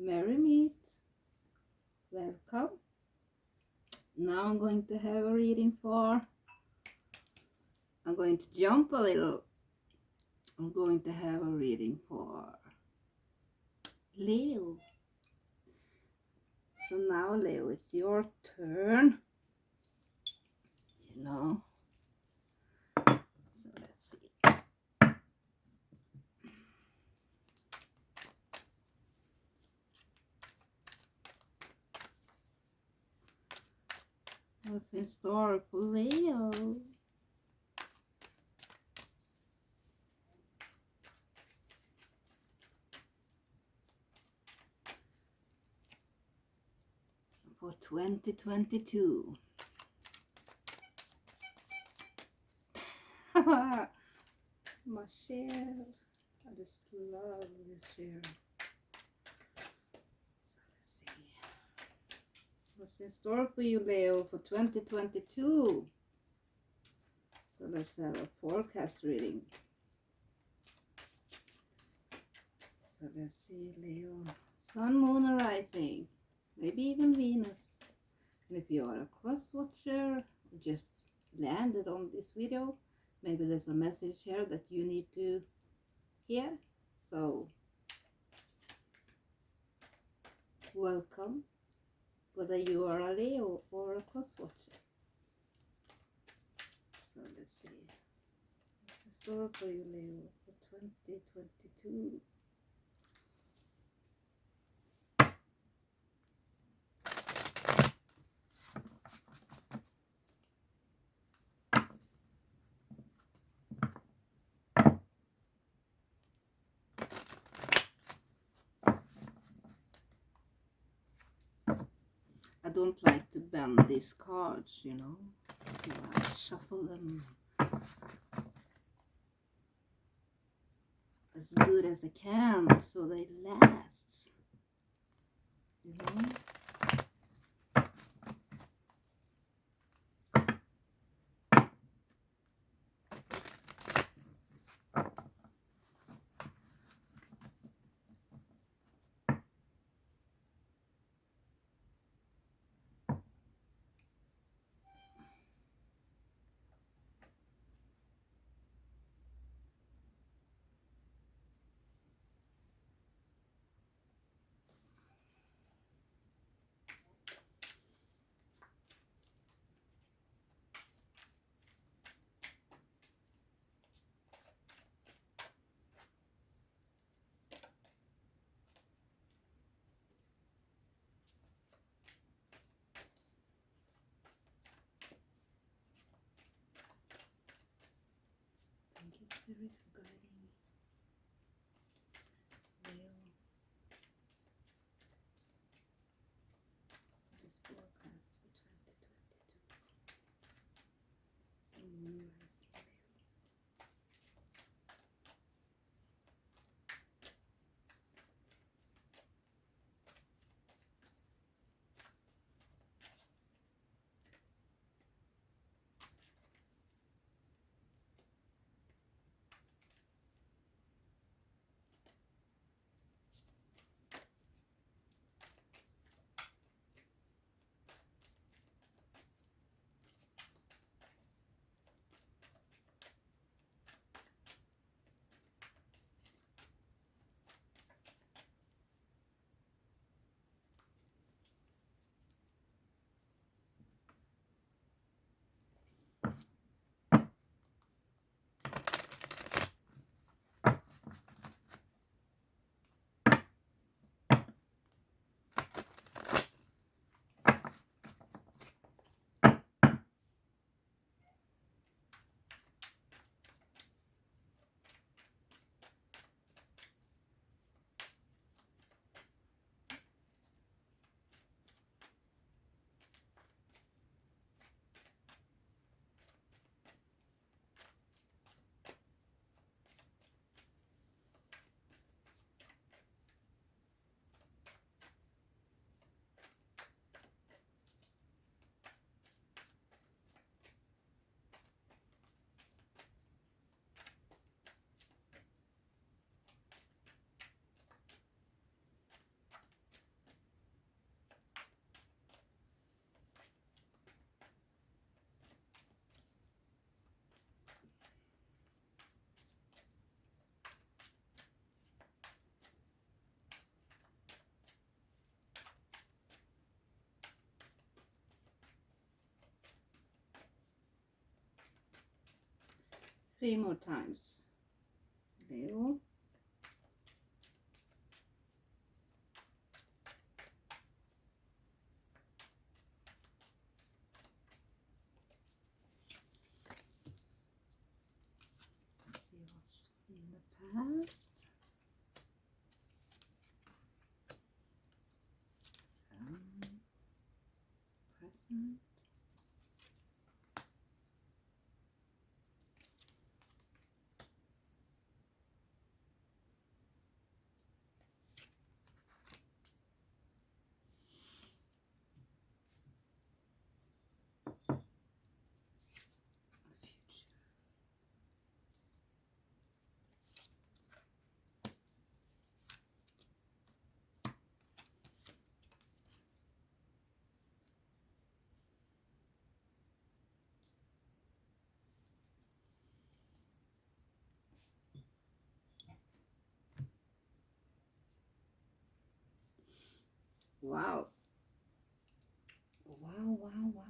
Merry meet. Welcome. Now I'm going to have a reading for, I'm going to jump a little. I'm going to have a reading for Leo. So now, Leo, it's your turn. You know. So let's see. What's in store for Leo? For 2022. My share. I just love this share. So let's see. What's in store for you, Leo, for 2022? So let's have a forecast reading. So let's see, Leo. Sun, moon, and rising. Maybe even Venus. And if you are a cross watcher, just landed on this video, maybe there's a message here that you need to hear. So welcome, whether you are a Leo or a cross watcher. So let's see. What's the story for you, Leo, for 2022? I don't like to bend these cards, you know, so I shuffle them as good as I can so they last, you know. Thank you, Spirit, for guiding me. Leo, this forecast for 2022. Sun, moon, rising, Leo. 3 more times. Leo. Let's see what's in the past. Present. Wow. Wow, wow, wow.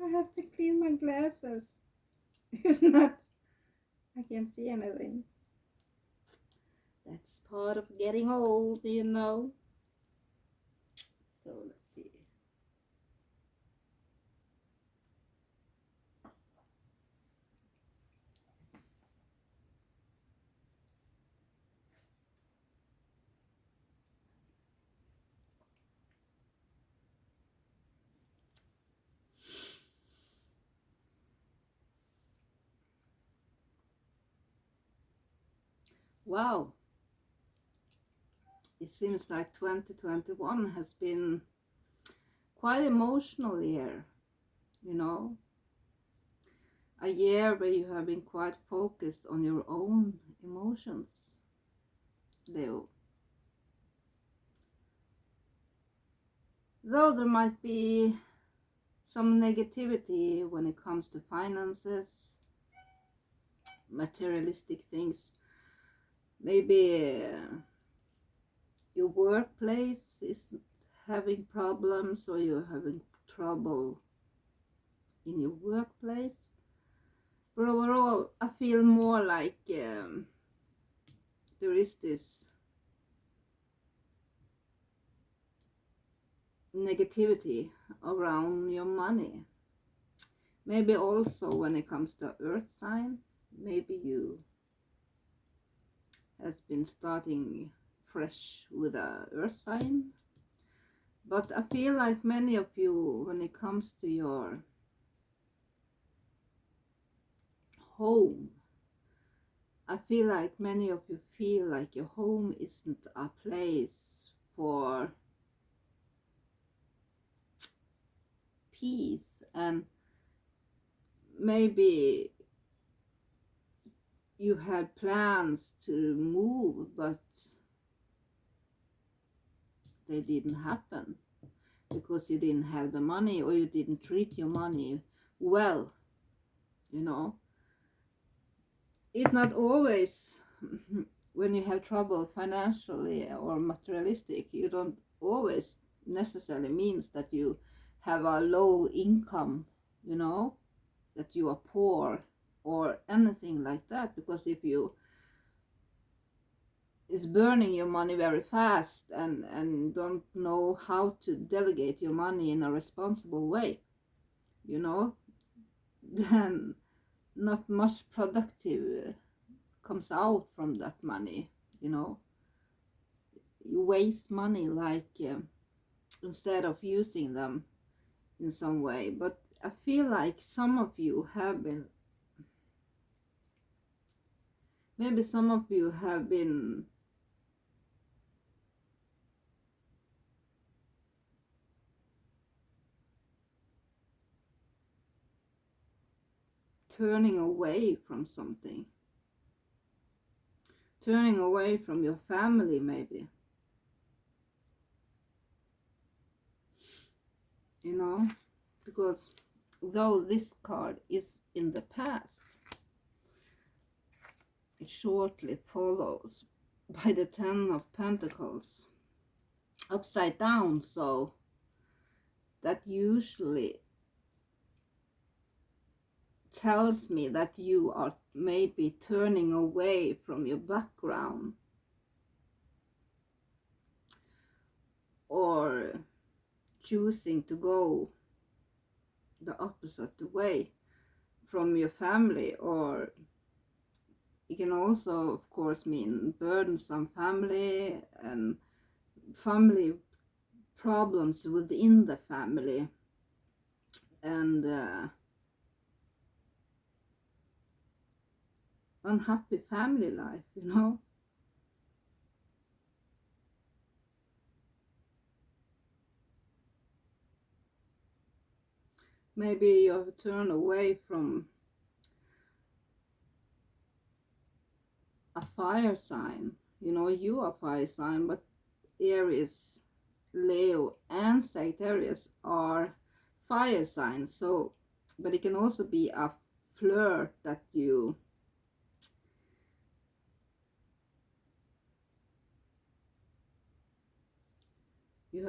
I have to clean my glasses. If not, I can't see anything. That's part of getting old, you know. So let's see. Wow. It seems like 2021 has been quite emotional year, you know. A year where you have been quite focused on your own emotions, Leo. Though there might be some negativity when it comes to finances, materialistic things, maybe your workplace is having problems or you're having trouble in your workplace. But overall, I feel more like there is this negativity around your money. Maybe also when it comes to earth sign, maybe you has been starting fresh with a earth sign. But I feel like many of you, when it comes to your home, I feel like many of you feel like your home isn't a place for peace, and maybe you had plans to move but they didn't happen because you didn't have the money or you didn't treat your money well, you know. It's not always when you have trouble financially or materialistic, you don't always necessarily means that you have a low income, you know, that you are poor or anything like that. Because if you is burning your money very fast and don't know how to delegate your money in a responsible way, you know, then not much productive comes out from that money, you know. You waste money like instead of using them in some way. But I feel like some of you have been, maybe some of you have been turning away from something, turning away from your family maybe. you know, because though this card is in the past, it shortly follows by the Ten of Pentacles upside down, so that usually tells me that you are maybe turning away from your background or choosing to go the opposite way from your family, or it can also of course mean burdensome family and family problems within the family, and unhappy family life, you know. Maybe you have turned away from a fire sign. You know, you are fire sign, but Aries, Leo and Sagittarius are fire signs. So, but it can also be a flirt that you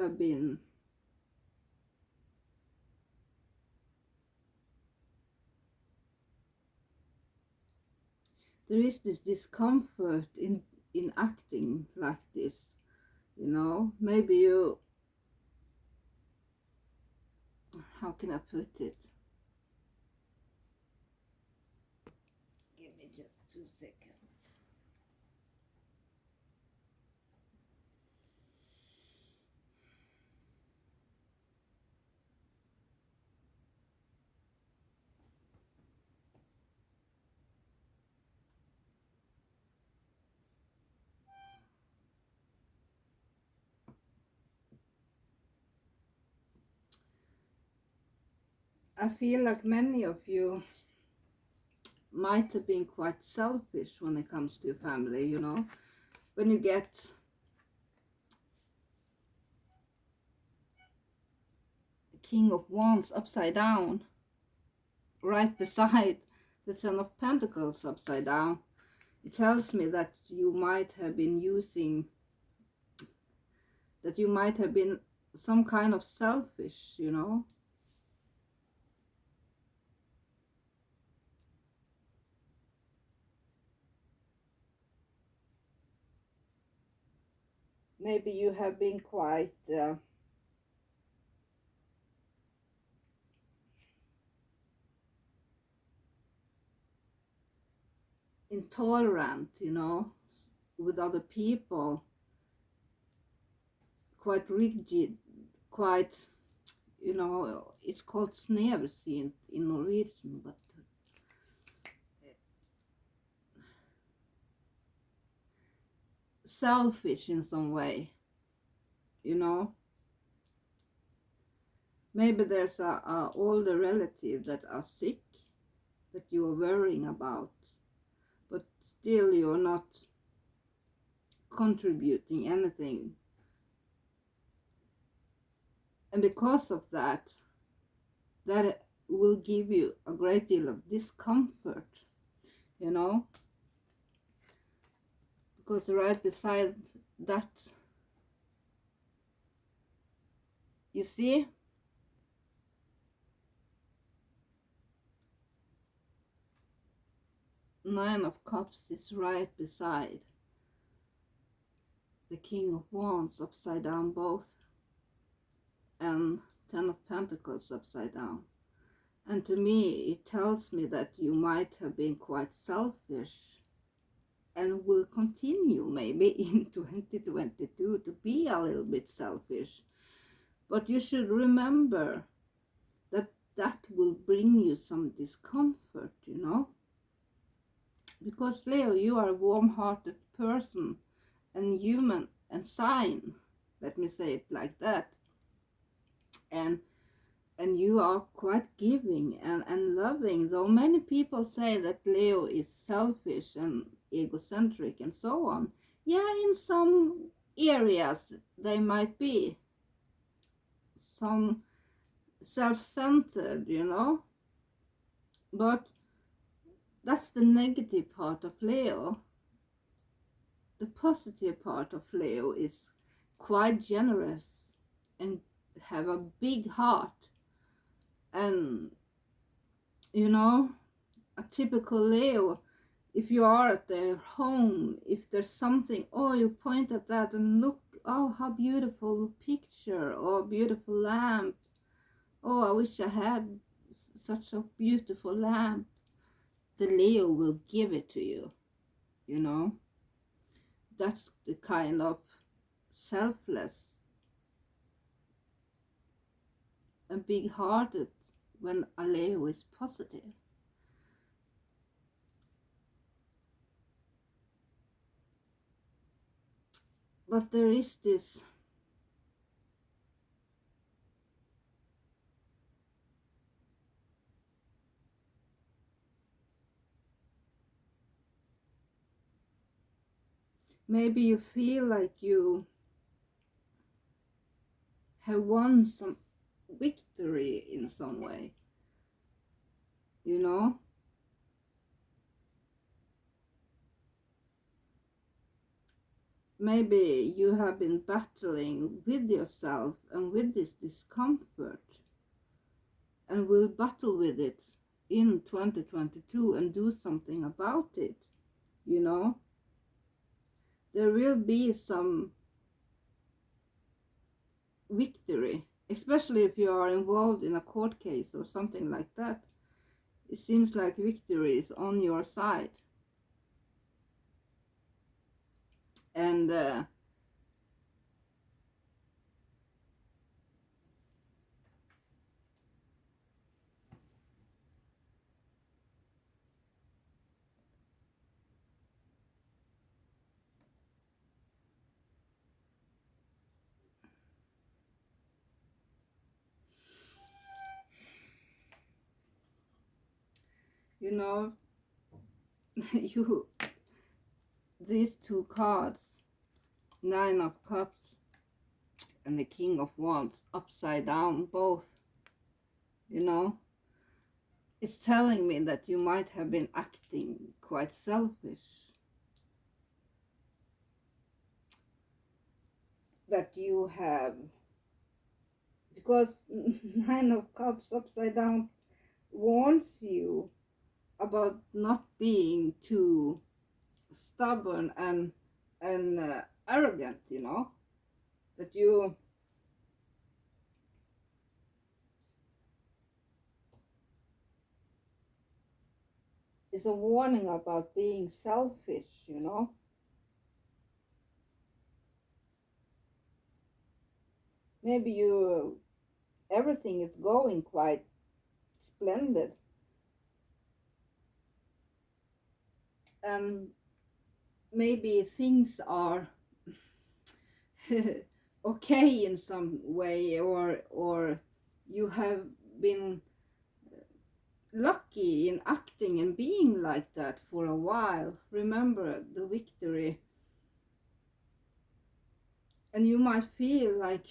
have been there is this discomfort in acting like this, you know. Maybe you, how can I put it? Give me just 2 seconds. I feel like many of you might have been quite selfish when it comes to your family, you know. When you get King of Wands upside down, right beside the Ten of Pentacles upside down, it tells me that you might have been some kind of selfish, you know. Maybe you have been quite intolerant, you know, with other people, quite rigid, quite, you know, it's called snevsint in Norwegian, but selfish in some way, you know. Maybe there's a older relative that are sick that you are worrying about, but still you're not contributing anything, and because of that will give you a great deal of discomfort, you know, because right beside that, you see, Nine of Cups is right beside the King of Wands upside down both, and Ten of Pentacles upside down. And to me, it tells me that you might have been quite selfish and will continue maybe in 2022 to be a little bit selfish. But you should remember that that will bring you some discomfort, you know. Because Leo, you are a warm-hearted person and human and sign, let me say it like that. And you are quite giving and loving, though many people say that Leo is selfish and egocentric and so on. Yeah, in some areas they might be. Some self-centered, you know. But that's the negative part of Leo. The positive part of Leo is quite generous and have a big heart. And, you know, a typical Leo, if you are at their home, if there's something, oh, you point at that and look, oh, how beautiful picture, or beautiful lamp. Oh, I wish I had such a beautiful lamp. The Leo will give it to you, you know. That's the kind of selfless and big-hearted when a Leo is positive. But there is this maybe you feel like you have won some victory in some way, you know. Maybe you have been battling with yourself and with this discomfort, and will battle with it in 2022 and do something about it, you know. There will be some victory, especially if you are involved in a court case or something like that. It seems like victory is on your side. And you know, you these two cards, Nine of Cups and the King of Wands, upside down both, you know, it's telling me that you might have been acting quite selfish, that you have, because Nine of Cups upside down warns you about not being too stubborn and arrogant, you know, that you is a warning about being selfish, you know. Maybe you everything is going quite splendid, and maybe things are okay in some way, or you have been lucky in acting and being like that for a while. Remember the victory, and you might feel like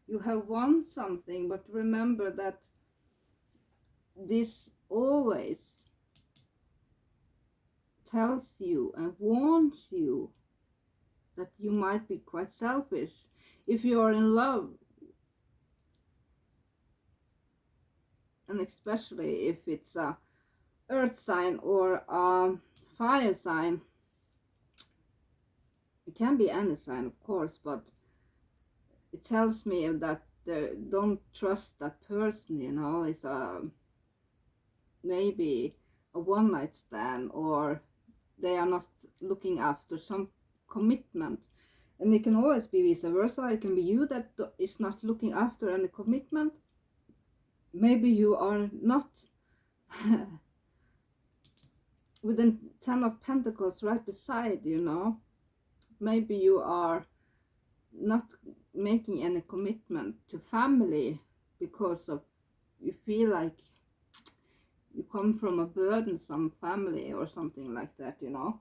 you have won something, but remember that this always tells you and warns you that you might be quite selfish if you are in love, and especially if it's a earth sign or a fire sign. It can be any sign, of course, but it tells me that don't trust that person, you know. It's maybe a one night stand, or they are not looking after some commitment. And it can always be vice versa. It can be you that is not looking after any commitment. Maybe you are not with the 10 of Pentacles right beside, you know. Maybe you are not making any commitment to family because of you feel like you come from a burdensome family or something like that, you know.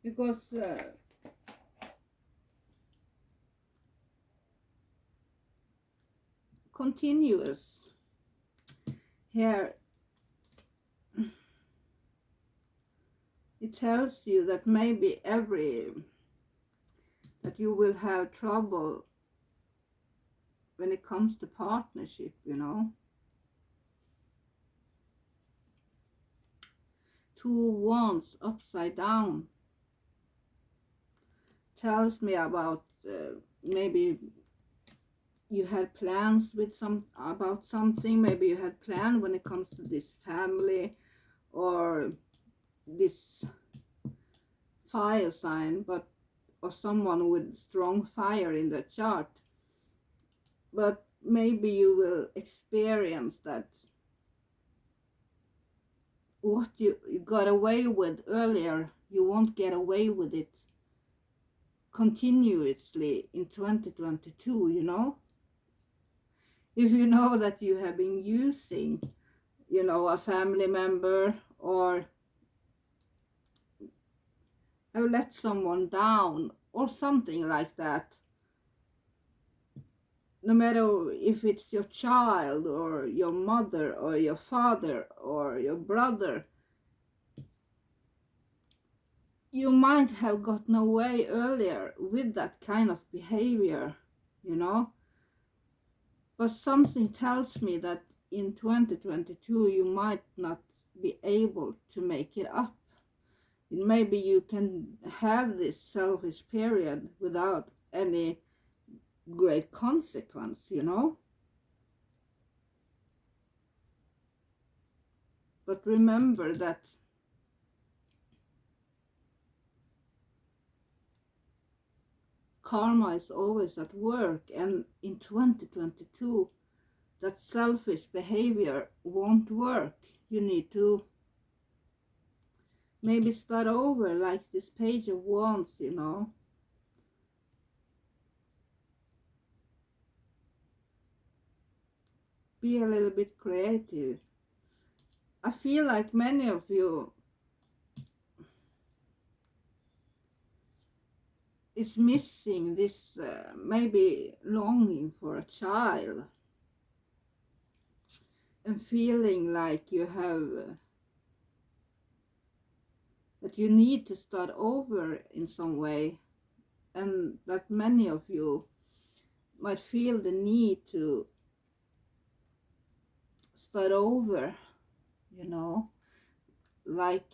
because continuous here, it tells you that maybe that you will have trouble when it comes to partnership, you know. Two wands upside down tells me about maybe you had plans with about something. Maybe you had planned when it comes to this family or this fire sign, or someone with strong fire in the chart. But maybe you will experience that what you got away with earlier, you won't get away with it continuously in 2022, you know. If you know that you have been using, you know, a family member or have let someone down or something like that, no matter if it's your child or your mother or your father or your brother, you might have gotten away earlier with that kind of behavior, you know. But something tells me that in 2022 you might not be able to make it up. Maybe you can have this selfish period without any great consequence, you know. But remember that karma is always at work, and in 2022 that selfish behavior won't work. You need to maybe start over, like this page of wands, you know. Be a little bit creative. I feel like many of you is missing this maybe longing for a child and feeling like you have that you need to start over in some way, and that many of you might feel the need to start over, you know, like,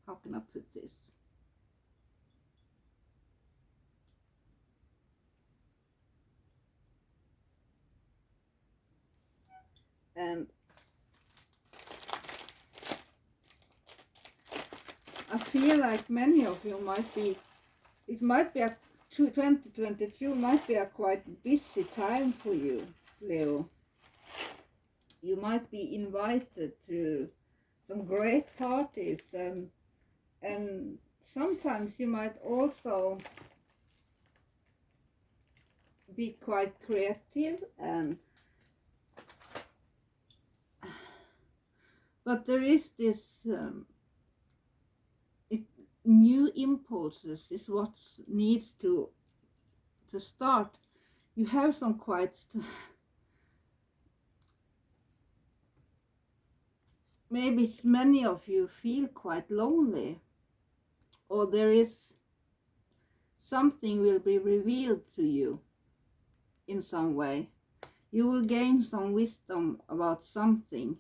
how can I put this? And I feel like many of you might be, it might be a 2022 might be a quite busy time for you, Leo. You might be invited to some great parties, and sometimes you might also be quite creative, and but there is this new impulses is what needs to start. You have some quite maybe many of you feel quite lonely, or there is something will be revealed to you in some way. You will gain some wisdom about something.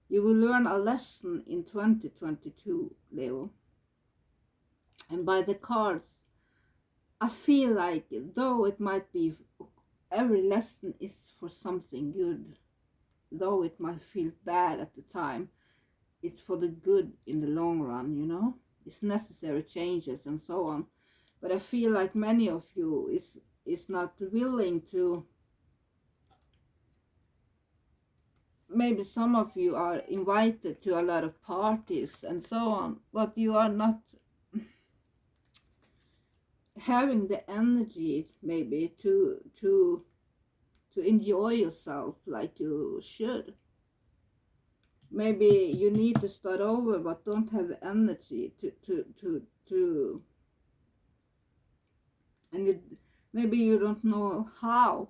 You will learn a lesson in 2022, Leo. And by the cards, I feel like though it might be, every lesson is for something good, though it might feel bad at the time, it's for the good in the long run, you know. It's necessary changes and so on. But I feel like many of you is not willing to. Maybe some of you are invited to a lot of parties and so on, but you are not having the energy maybe to enjoy yourself like you should. maybe you need to start over but don't have the energy to and maybe you don't know how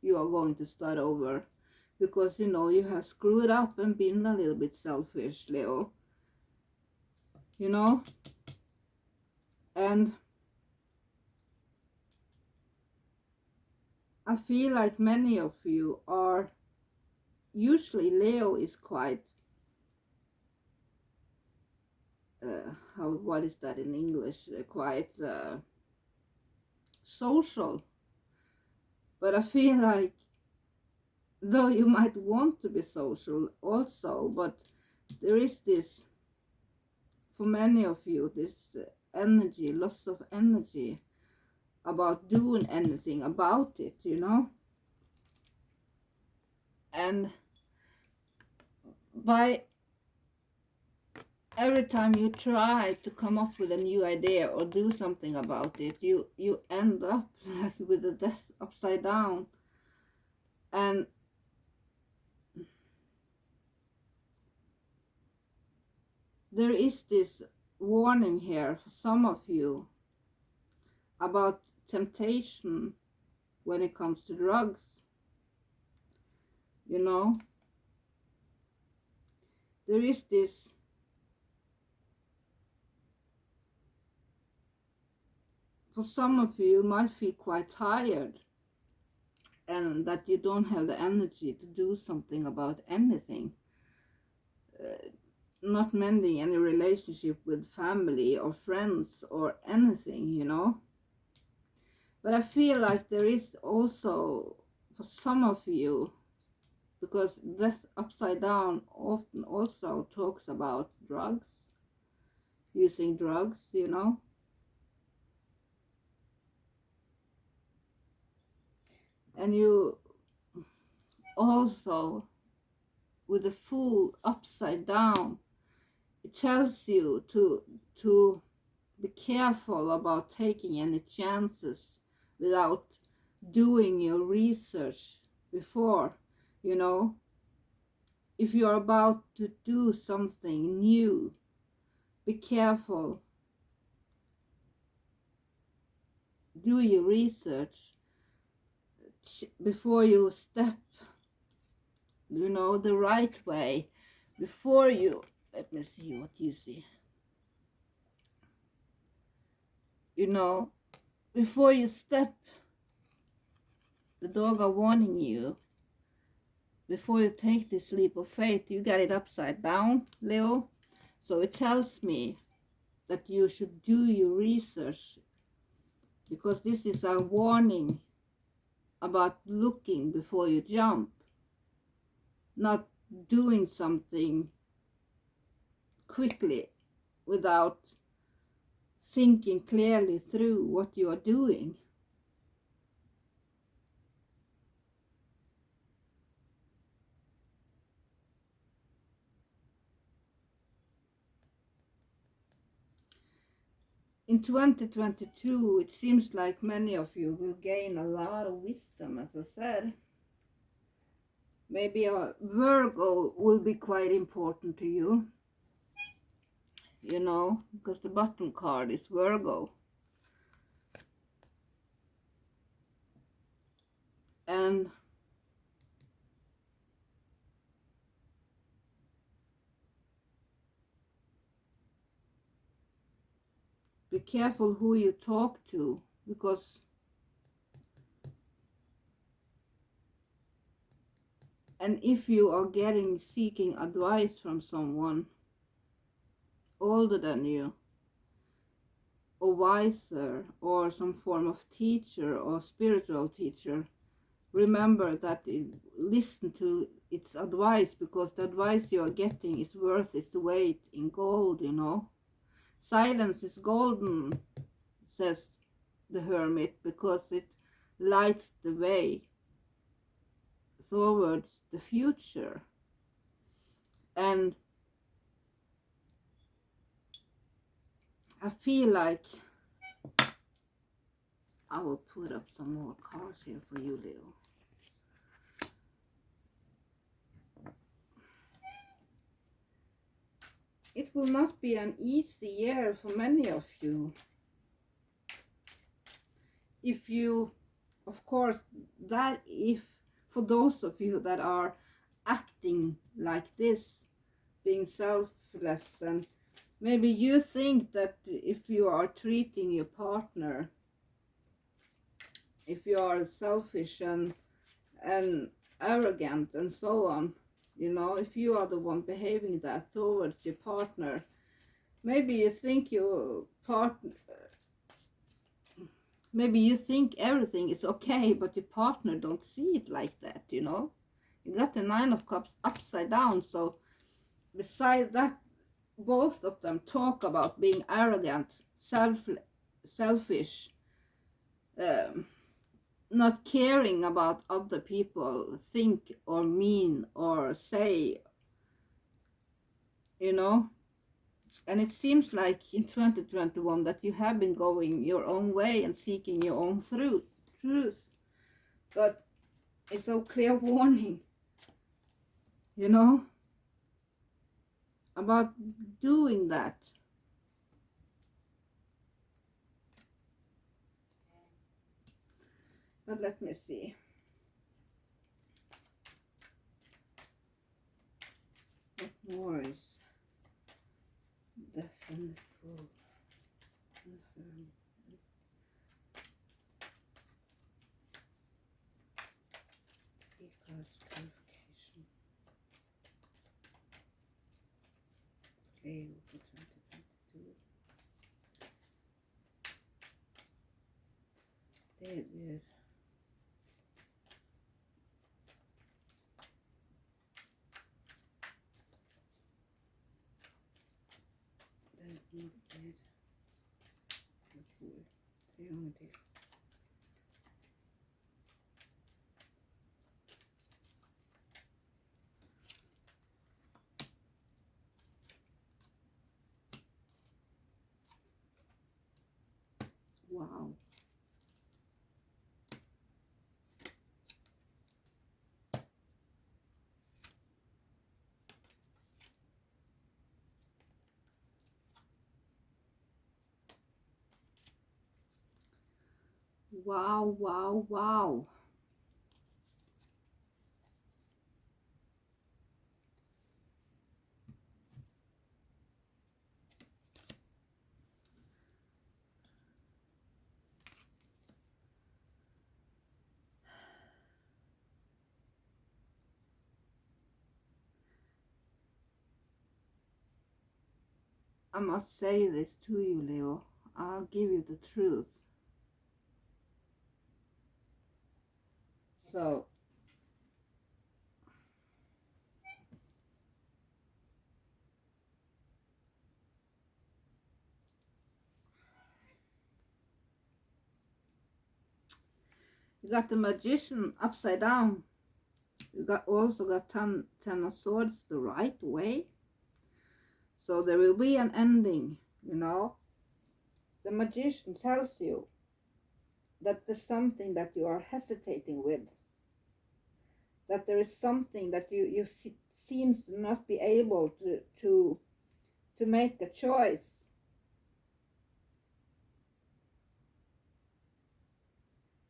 you are going to start over, because you know you have screwed up and been a little bit selfish, Leo, you know. And I feel like many of you are, usually Leo is quite what is that in English, quite social. But I feel like, though you might want to be social also, but there is this, for many of you, this energy, loss of energy about doing anything about it, you know. And by every time you try to come up with a new idea or do something about it, you end up like with the death upside down. And there is this warning here for some of you about temptation when it comes to drugs, you know. There is this for some of you might feel quite tired and that you don't have the energy to do something about anything, not mending any relationship with family or friends or anything, you know. But I feel like there is also for some of you, because Death Upside Down often also talks about drugs, using drugs, you know. And you also, with the Fool upside down, it tells you to be careful about taking any chances without doing your research before, you know. If you're about to do something new, be careful. Do your research before you step, you know, the right way. Before you, let me see what you see. You know, before you step, the dog are warning you. Before you take this leap of faith, you got it upside down, Leo. So it tells me that you should do your research, because this is a warning about looking before you jump, not doing something quickly without thinking clearly through what you are doing. In 2022, it seems like many of you will gain a lot of wisdom, as I said. Maybe a Virgo will be quite important to you, you know, because the bottom card is Virgo. And be careful who you talk to, because and if you are seeking advice from someone older than you or wiser or some form of teacher or spiritual teacher, remember that listen to its advice, because the advice you are getting is worth its weight in gold, you know. Silence is golden, says the Hermit, because it lights the way towards the future. And I feel like I will put up some more cards here for you, Leo. it will not be an easy year for many of you. If you, of course, that if for those of you that are acting like this, being selfless, and maybe you think that if you are treating your partner, if you are selfish and arrogant and so on, you know, if you are the one behaving that towards your partner, maybe you think your partner, maybe you think everything is okay, but your partner don't see it like that, you know. You got the Nine of Cups upside down, so besides that, both of them talk about being arrogant, selfish, not caring about other people think or mean or say, you know. And it seems like in 2021 that you have been going your own way and seeking your own truth. But it's a clear warning, you know, about doing that. But let me see. What more is Death and the Fool? Clarification. Leo for 2022. David. Wow. Wow, wow, wow. I must say this to you, Leo. I'll give you the truth. So, you got the Magician upside down. You also got ten of Swords the right way. So there will be an ending, you know. The Magician tells you that there's something that you are hesitating with. That there is something that you seems to not be able to make a choice.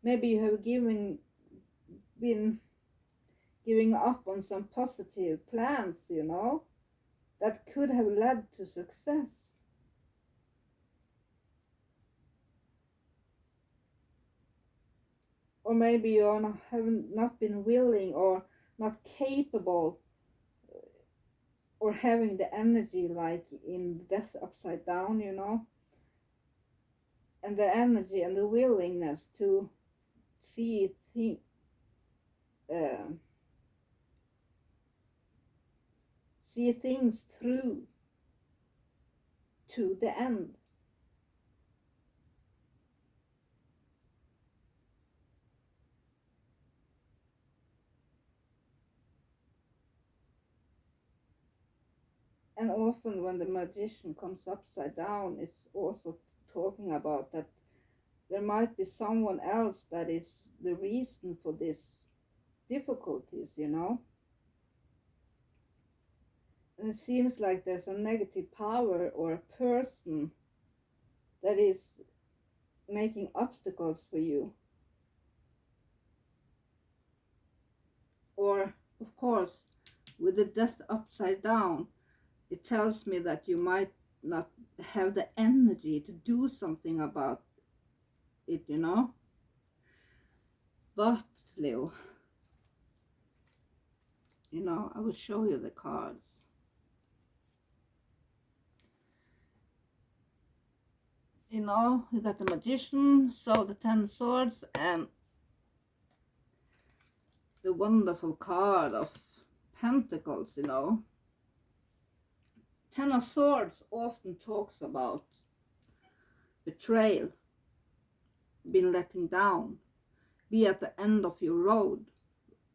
Maybe you have been giving up on some positive plans, you know, that could have led to success. Or maybe you have not been willing or not capable or having the energy like in Death upside down, you know, and the energy and the willingness to see things through to the end. And often when the Magician comes upside down, it's also talking about that there might be someone else that is the reason for this difficulties, you know. And it seems like there's a negative power or a person that is making obstacles for you. Or, of course, with the death upside down, it tells me that you might not have the energy to do something about it, you know. But, Leo, you know, I will show you the cards. You know, you got the Magician, so the 10 Swords, and the wonderful card of Pentacles, you know. 10 of Swords often talks about betrayal, being letting down, be at the end of your road,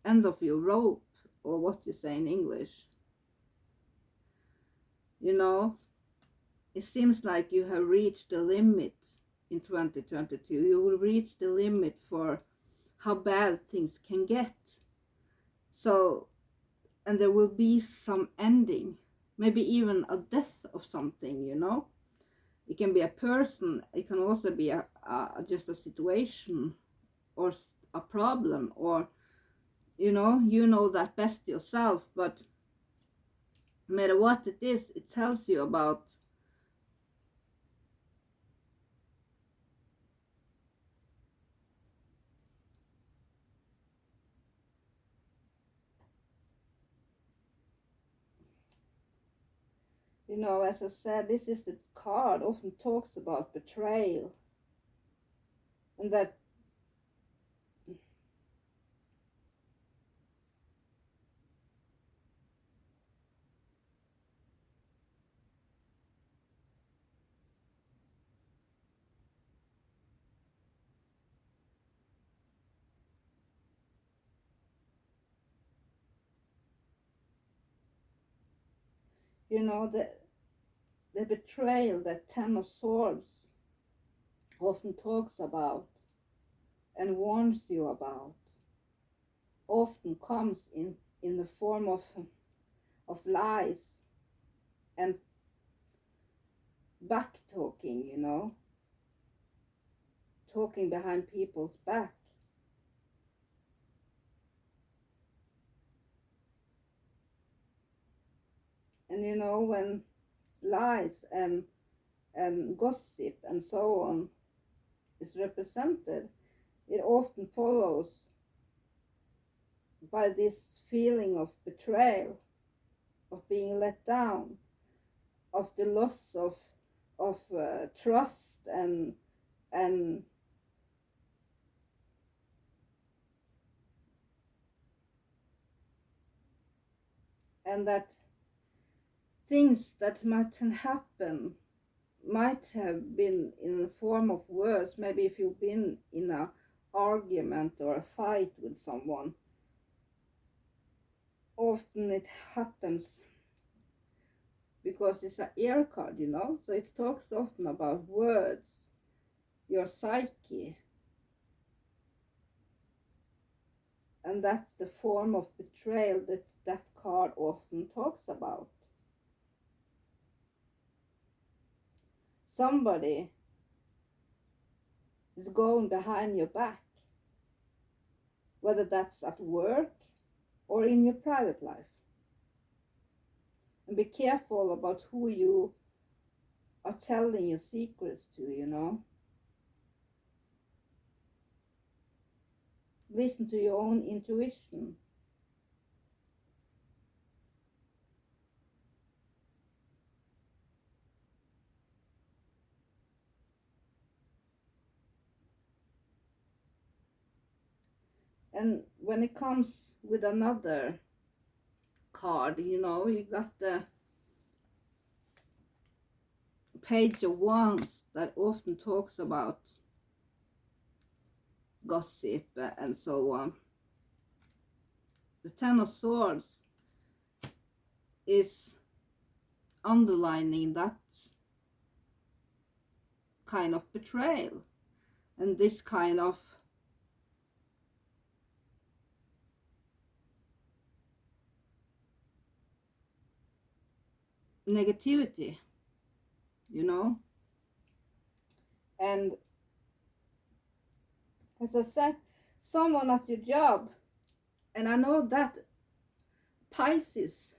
end of your rope, or what you say in English. You know, it seems like you have reached the limit in 2022. You will reach the limit for how bad things can get. So, and there will be some ending, maybe even a death of something, you know. It can be a person, it can also be just a situation or a problem, or you know that best yourself. But no matter what it is, it tells you about you know, as I said, this is the card often talks about betrayal, and that you know the betrayal that 10 of Swords often talks about and warns you about often comes in the form of lies and back talking, you know, talking behind people's back. And you know, when lies and gossip and so on is represented, it often follows by this feeling of betrayal, of being let down, of the loss of trust and that things that might happen might have been in the form of words. Maybe if you've been in a argument or a fight with someone, often it happens because it's an air card, you know, so it talks often about words, your psyche, and that's the form of betrayal that that card often talks about. Somebody is going behind your back, whether that's at work or in your private life. And be careful about who you are telling your secrets to, you know. Listen to your own intuition. And when it comes with another card, you know, you got the Page of Wands that often talks about gossip and so on. The 10 of Swords is underlining that kind of betrayal and this kind of negativity, you know. And as I said, someone at your job, and I know that Pisces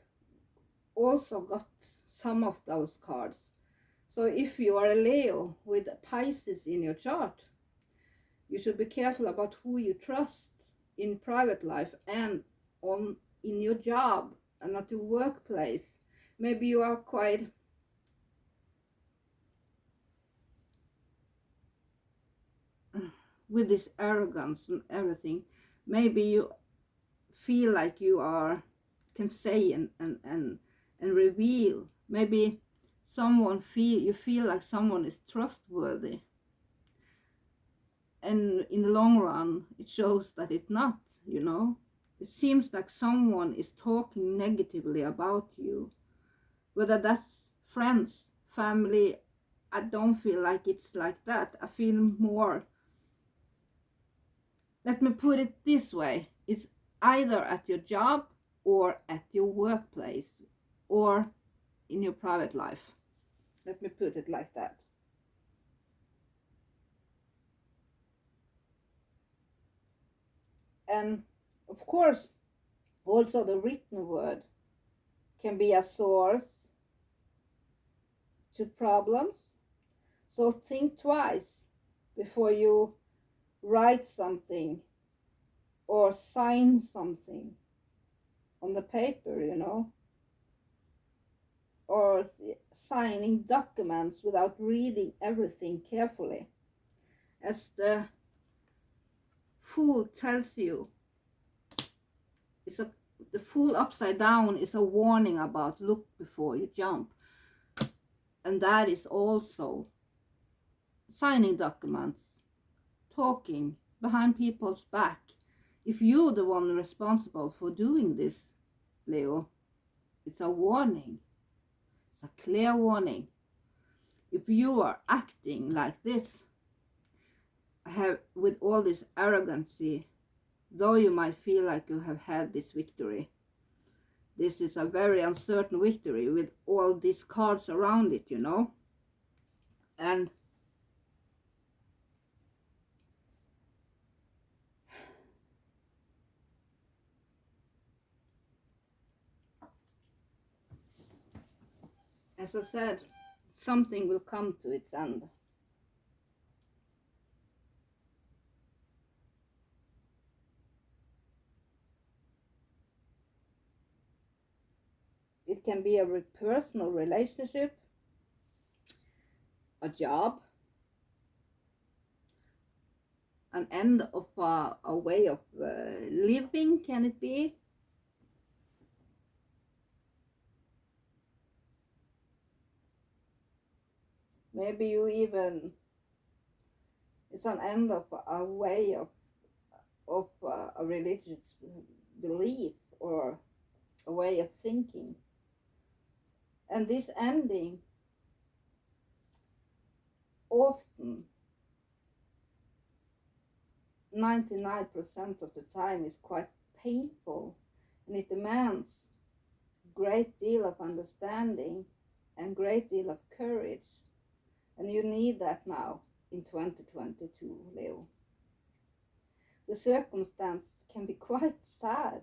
also got some of those cards. So if you are a Leo with Pisces in your chart, you should be careful about who you trust in private life and in your job and at your workplace. Maybe you are quite with this arrogance and everything. Maybe you feel like you can say and reveal. Maybe you feel like someone is trustworthy, and in the long run it shows that it's not, you know. It seems like someone is talking negatively about you, whether that's friends, family. I don't feel like it's like that. I feel more, let me put it this way, it's either at your job or at your workplace or in your private life. Let me put it like that. And of course, also the written word can be a source to problems. So think twice before you write something or sign something on the paper, you know, or signing documents without reading everything carefully. As the Fool tells you, the Fool upside down is a warning about look before you jump. And that is also signing documents, talking behind people's back. If you're the one responsible for doing this, Leo, it's a warning. It's a clear warning. If you are acting like this, with all this arrogancy, though you might feel like you have had this victory, this is a very uncertain victory with all these cards around it, you know. And as I said, something will come to its end. It can be a personal relationship, a job, an end of a way of living, can it be? Maybe you even, it's an end of a way of a religious belief or a way of thinking. And this ending often 99% of the time is quite painful, and it demands great deal of understanding and great deal of courage, and you need that now in 2022, Leo. The circumstance can be quite sad,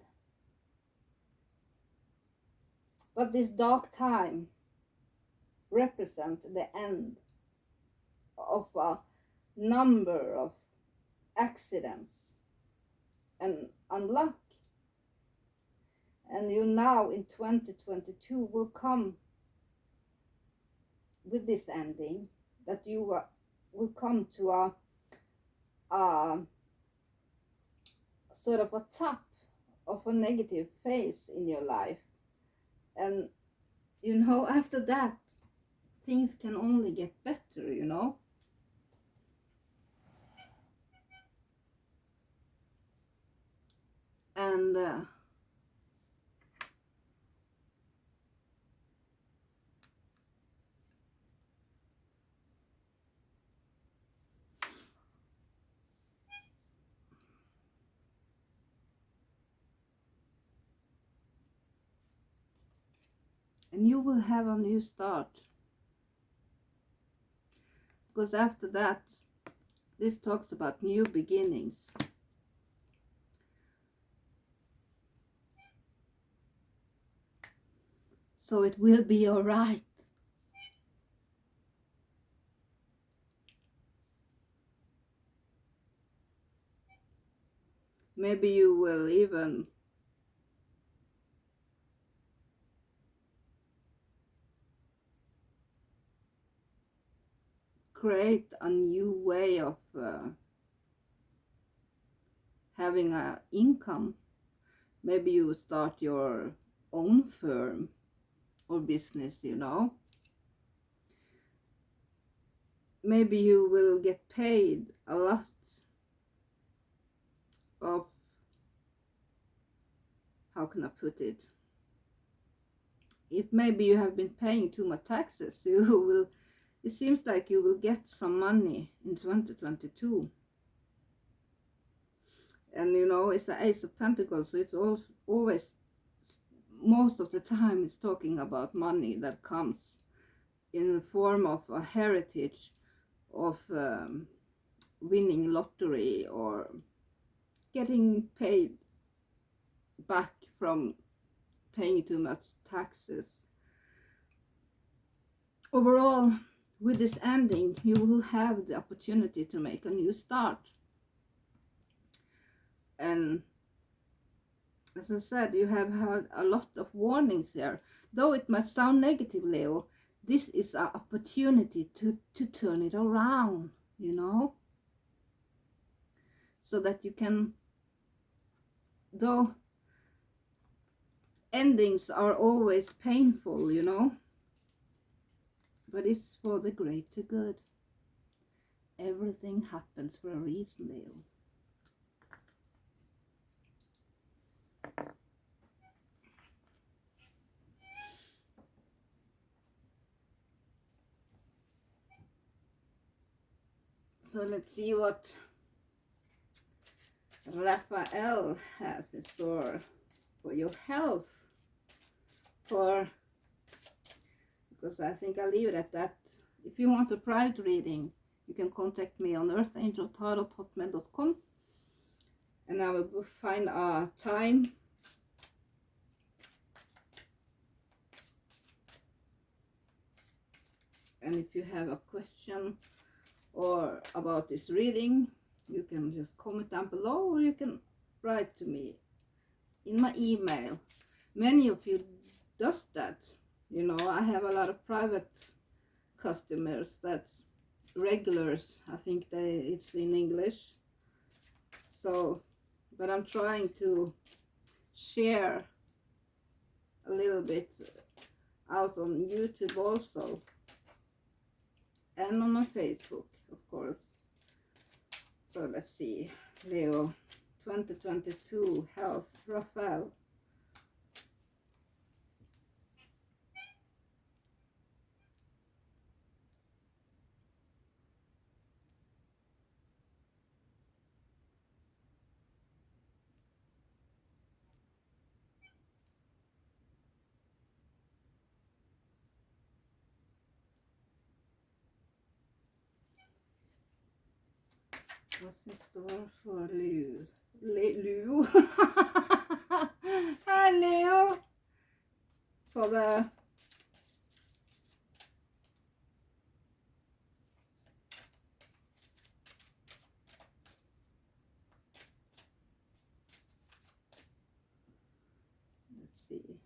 but this dark time represents the end of a number of accidents and unluck. And you now in 2022 will come with this ending, that you will come to a sort of a top of a negative phase in your life. And you know, after that, things can only get better, you know. And and you will have a new start. Because after that, this talks about new beginnings. So it will be all right. Maybe you will even create a new way of having an income. Maybe you start your own firm or business, you know. Maybe you will get paid a lot of, how can I put it? If maybe you have been paying too much taxes, you will, it seems like you will get some money in 2022. And you know, it's the Ace of Pentacles, so it's always, most of the time, it's talking about money that comes in the form of a heritage of winning lottery or getting paid back from paying too much taxes. Overall, with this ending, you will have the opportunity to make a new start. And as I said, you have had a lot of warnings here. Though it might sound negative, Leo, this is an opportunity to turn it around, you know? So that you can, though endings are always painful, you know? But it's for the greater good. Everything happens for a reason, Leo. So let's see what Raphael has in store for your health. Because I think I'll leave it at that. If you want a private reading, you can contact me on earthangeltarot@hotmail.com, and I will find a time and if you have a question or about this reading, you can just comment down below, or you can write to me in my email. Many of you does that, you know. I have a lot of private customers, that's regulars, I think it's in English. So, but I'm trying to share a little bit out on YouTube also, and on my Facebook, of course. So let's see, Leo, 2022 health, Raphael. What's in store for Leo? Leo? Hi, Leo! For the let's see.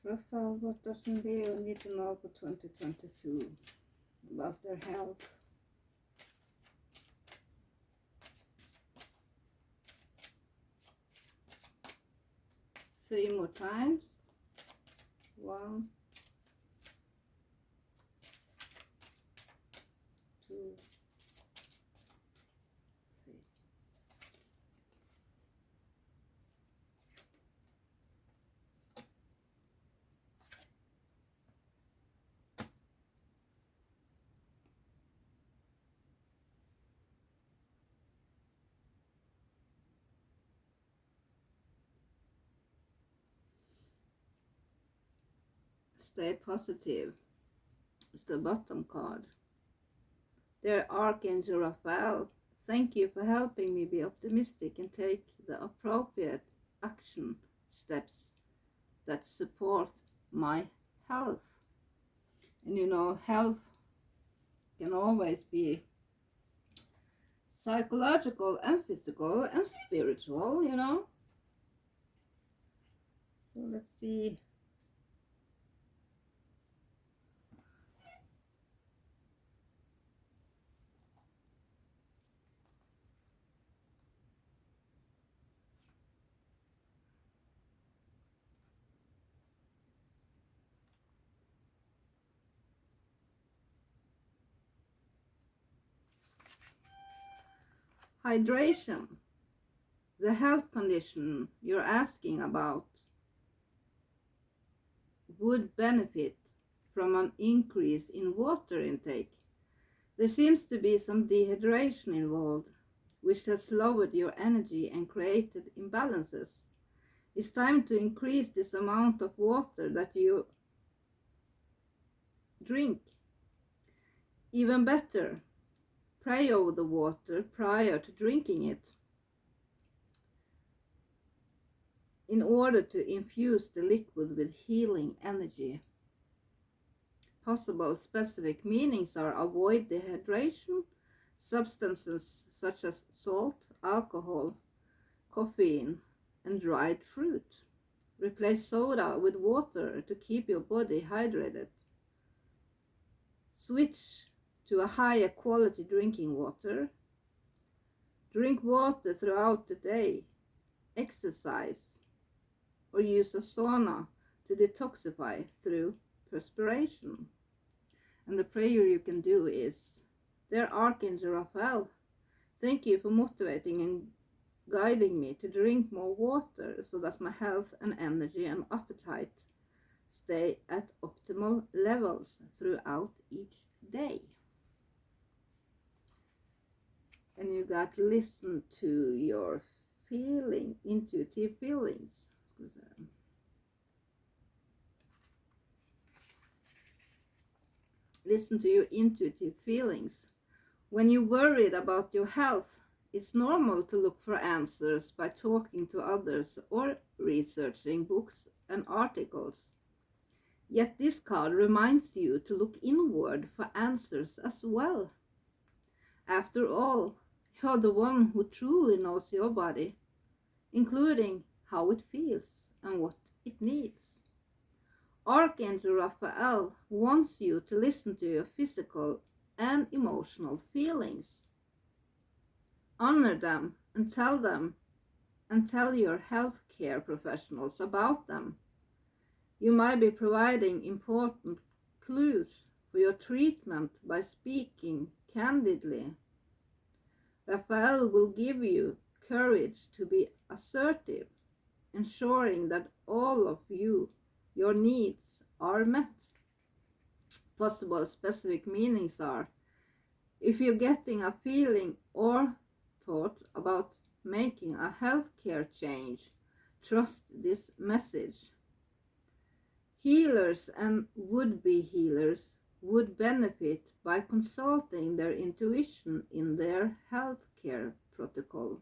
Raphael, what does Leo need to know for 2022? about their health. 3 more times. 1, 2, 3. Stay positive. It's the bottom card. Dear Archangel Raphael, thank you for helping me be optimistic and take the appropriate action steps that support my health. And you know, health can always be psychological and physical and spiritual, you know. So let's see. Hydration, the health condition you're asking about, would benefit from an increase in water intake. There seems to be some dehydration involved, which has lowered your energy and created imbalances. It's time to increase this amount of water that you drink. Even better, pray over the water prior to drinking it in order to infuse the liquid with healing energy. Possible specific meanings are avoid dehydration, substances such as salt, alcohol, caffeine, and dried fruit. Replace soda with water to keep your body hydrated. Switch to a higher quality drinking water. Drink water throughout the day. Exercise or use a sauna to detoxify through perspiration. And the prayer you can do is, Dear Archangel Raphael, thank you for motivating and guiding me to drink more water so that my health and energy and appetite stay at optimal levels throughout each day. And you got to listen to your intuitive feelings. Listen to your intuitive feelings. When you're worried about your health, it's normal to look for answers by talking to others or researching books and articles. Yet this card reminds you to look inward for answers as well. After all, you're the one who truly knows your body, including how it feels and what it needs. Archangel Raphael wants you to listen to your physical and emotional feelings. Honor them and tell your healthcare professionals about them. You might be providing important clues for your treatment by speaking candidly. Raphael will give you courage to be assertive, ensuring that all of your needs are met. Possible specific meanings are, if you're getting a feeling or thought about making a healthcare change, trust this message. Healers and would-be healers would benefit by consulting their intuition in their healthcare protocol.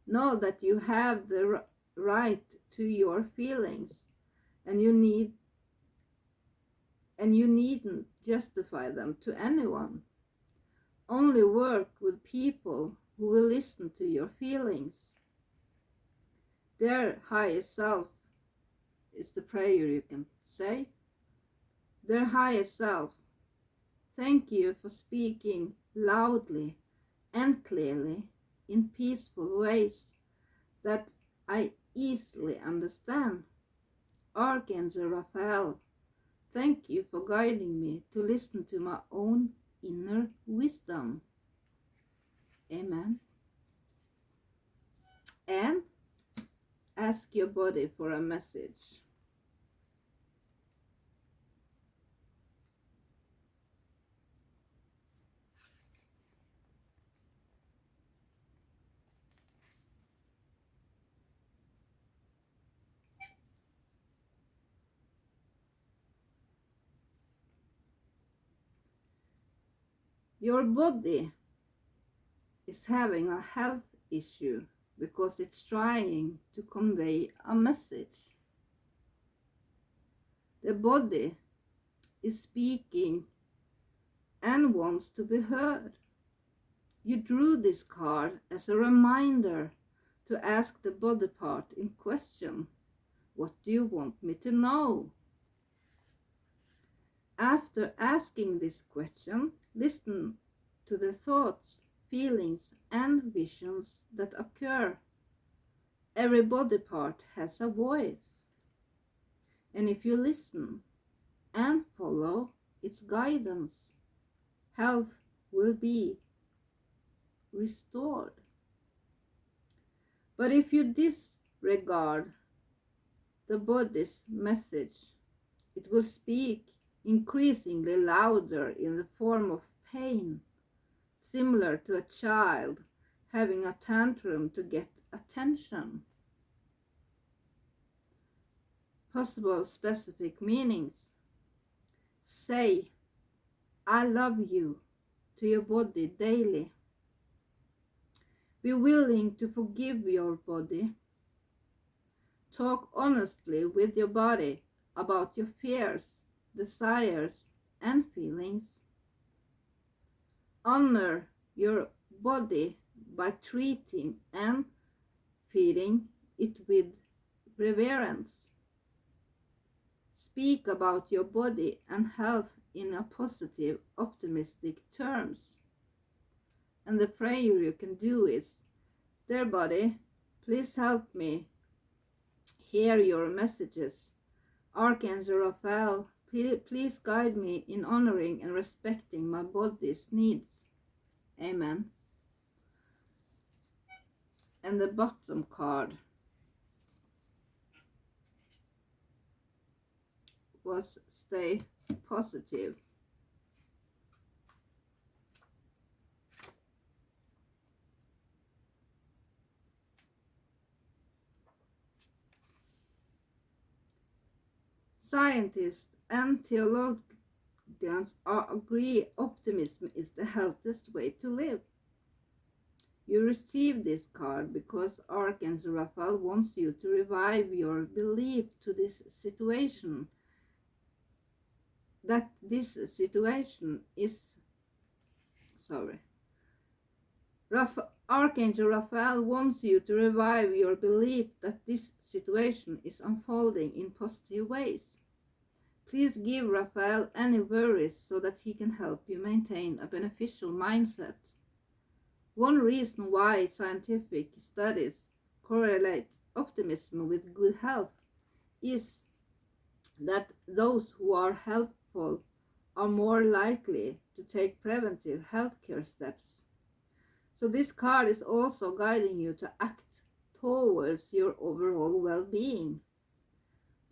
Know that you have the right to your feelings, and you needn't justify them to anyone. Only work with people who will listen to your feelings. Their higher self is the prayer you can say. Their higher self Thank you for speaking loudly and clearly in peaceful ways that I easily understand. Archangel Raphael, thank you for guiding me to listen to my own inner wisdom. Amen. And ask your body for a message. Your body is having a health issue because it's trying to convey a message. The body is speaking and wants to be heard. You drew this card as a reminder to ask the body part in question, what do you want me to know? After asking this question, listen to the thoughts, feelings, and visions that occur. Every body part has a voice. And if you listen and follow its guidance, health will be restored. But if you disregard the body's message, it will speak increasingly louder in the form of pain, similar to a child having a tantrum to get attention. Possible specific meanings. Say, I love you to your body daily. Be willing to forgive your body. Talk honestly with your body about your fears, desires, and feelings. Honor your body by treating and feeding it with reverence. Speak about your body and health in a positive, optimistic terms. And the prayer you can do is, dear body, please help me hear your messages. Archangel Raphael, please guide me in honoring and respecting my body's needs. Amen. And the bottom card was stay positive. Scientists and theologians agree optimism is the healthiest way to live. You receive this card because Archangel Raphael wants you to revive your belief to this situation, that this situation is, Archangel Raphael wants you to revive your belief that this situation is unfolding in positive ways. Please give Raphael any worries so that he can help you maintain a beneficial mindset. One reason why scientific studies correlate optimism with good health is that those who are healthful are more likely to take preventive healthcare steps. So this card is also guiding you to act towards your overall well-being.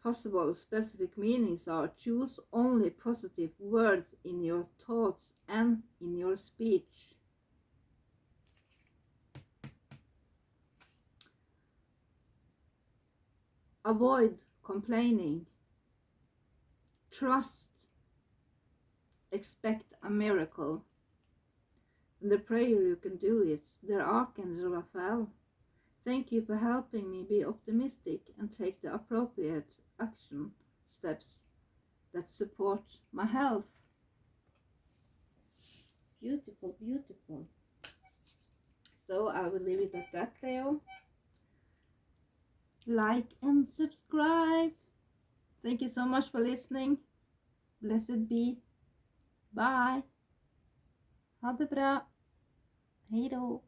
Possible specific meanings are: choose only positive words in your thoughts and in your speech. Avoid complaining. Trust. Expect a miracle. And the prayer you can do is, dear Archangel Raphael, thank you for helping me be optimistic and take the appropriate action steps that support my health. Beautiful, beautiful. So I will leave it at that, Leo. Like and subscribe. Thank you so much for listening. Blessed be. Bye! Ha det bra! Hej då!